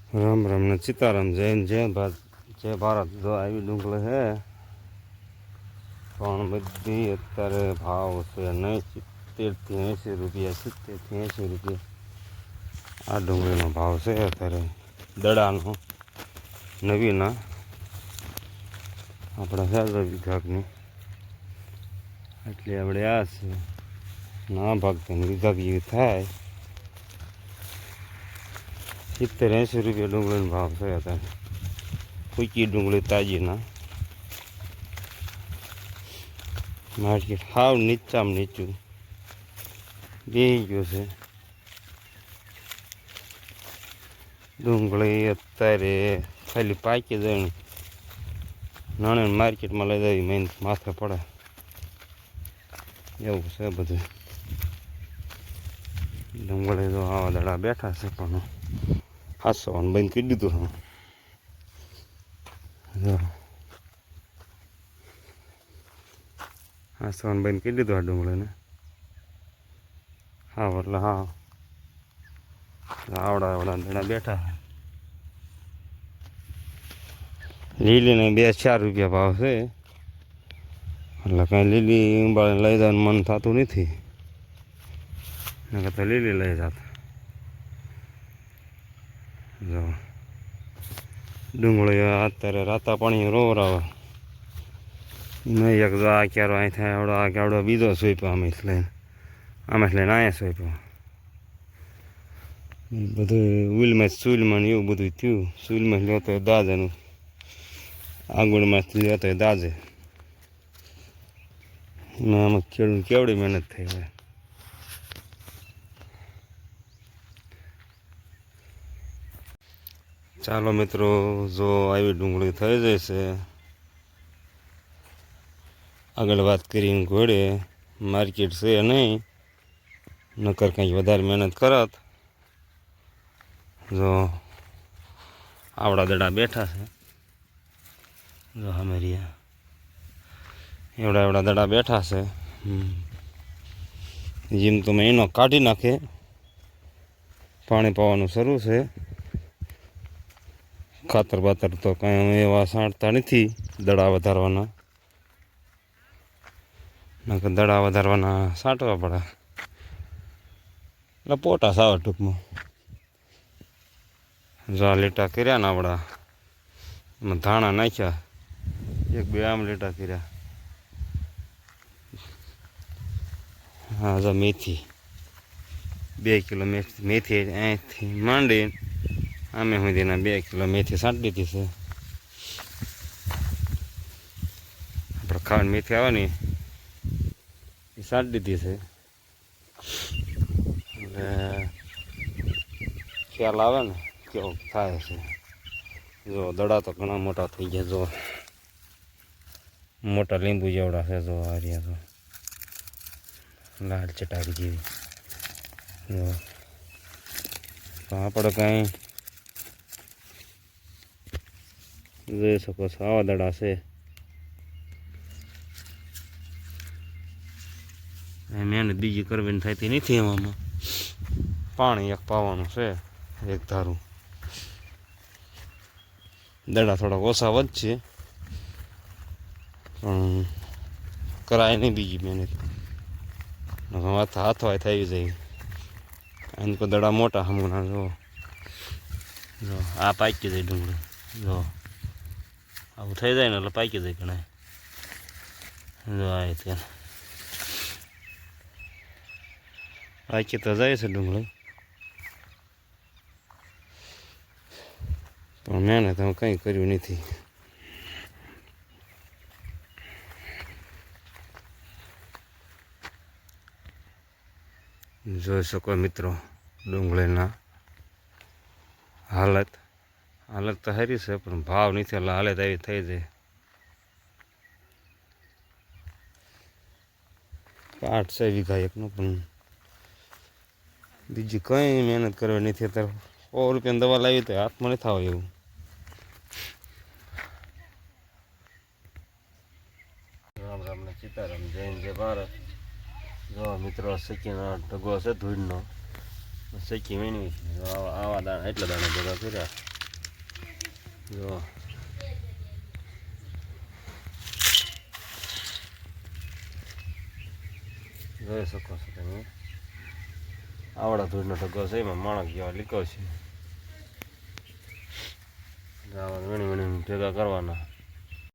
राम राम ने सीताराम जैन जय भारत जय भारत। जो आई डूंगળી है पण बधी अत्यारे भाव से नहीं 70 થી 80 રૂપિયા 70 થી 80 રૂપિયા आ डूंगળીનો भाव છે અત્યારે દડાનો નવીના આપણા શાકભાજી વિભાગની એટલે આપણે આ છે ના ભાગતા વિભાગ જેવી થાય 70-80 રૂપિયા ડુંગળીનો ભાવ છે અત્યારે ફૂકી ડુંગળી તાજીના માર્કેટ હાવ નીચામાં નીચું બેસી ગયું છે ડુંગળી અત્યારે ખાલી પાકી જાય નાણે માર્કેટમાં લઈ જવી મેન માથે પડે એવું છે બધું ડુંગળી તો આવા દડા બેઠા છે પણ હાસવાનું બંધ કરી દીધું હા હાસવાનું બંધ કરી દીધું આ ડુંગળીને હા એટલે હા આવડા આવડા દડા બેઠા લીલીને 2-4 રૂપિયા ભાવ છે એટલે કાંઈ લીલી ઉંબાળીને લઈ જવાનું મન થતું નથી નકર તો લીલી લઈ જતા જો ડુંગળી અત્યારે રાતા પાણી રોવરાવે મેં એક જો આ ક્યારો અહીં થાય આવડો આ કેવડો બીજો સોંપ્યો આમે લઈને અહીંયા સોંપ્યો બધું ઉલમાં ચૂલમાં એવું બધું થયું ચૂલમાં લેતો હોય દાજેનું આંગણમાંથી લેતો હોય દાજે આમાં ખેડૂત કેવડી મહેનત થઈ હોય ચાલો મિત્રો જો આવી ડુંગળી થઈ જશે આગળ વાત કરીને ઘોડે માર્કેટ છે નહીં નકર કંઈક વધારે મહેનત કરત જો આવડા દડા બેઠા છે જો હમેરિયા એવડા એવડા દડા બેઠા છે જેમ તો મેં એનો કાઢી નાખે પાણી પાવાનું શરૂ છે ખાતર બાતર તો કાંઈ એવા સાંટતા નથી દડા વધારવાના નકર દડા વધારવાના સાંટવા પડે એટલે પોટાશ આવે ટૂંકમાં જો આ લીટા કર્યા ને આપણા એમાં ધાણા નાખ્યા 1-2 આમ લીટા કર્યા હા જો મેથી 2 કિલો મેથી અહીંથી માંડી આમે સુધીના 2 કિલો મેથી સાંટી દીધી છે આપણે ખાવાની મેથી આવે ને એ સાંટી દીધી છે એટલે ખ્યાલ આવે ને કેવો થાય છે જો દડા તો ઘણા મોટા થઈ ગયા જો મોટા લીંબુ જેવડા છે જો આ રહ્યા તો લાલ ચટાકી જેવી જો તો આપણે કાંઈ જોઈ શકો છો આવા દડા છે મહેનત બીજી કરવાની થતી નથી એવામાં પાણી એક પાવાનું છે એક ધારું દડા થોડાક ઓછા વધશે પણ કરાય નહીં બીજી મહેનત હાથવાય થઈ જાય એને કોઈ દડા મોટા હમણાં જો આ પાકી જાય ડુંગળી જો આવું થઈ જાય ને એટલે પાકી જાય ઘણા જો આ ત્યાં પાકી તો જાય છે ડુંગળી પણ મહેનત હું કંઈ કર્યું નથી જોઈ શકો મિત્રો ડુંગળીના હાલત તો સારી છે પણ ભાવ નથી એટલે હાલત આવી થઈ જાય કાઠ છે વીઘા એકનો પણ બીજી કંઈ મહેનત કરવી નથી અત્યારે 100 રૂપિયાની દવા લાવી તો હાથમાં નથી આવે એવું રામ રામ ને સીતારામ જૈન જય ભારત જો મિત્રો સચીનો ઢગો છે ધૂળનો સચી વીણવી આવા દાણા એટલા દાણા ભેગા કર્યા જો જોઈ શકો છો તમે આવડા ધૂળનો ઢગો છે એમાં માણસ જેવા લીકો છે વીણી વીણી ભેગા કરવાના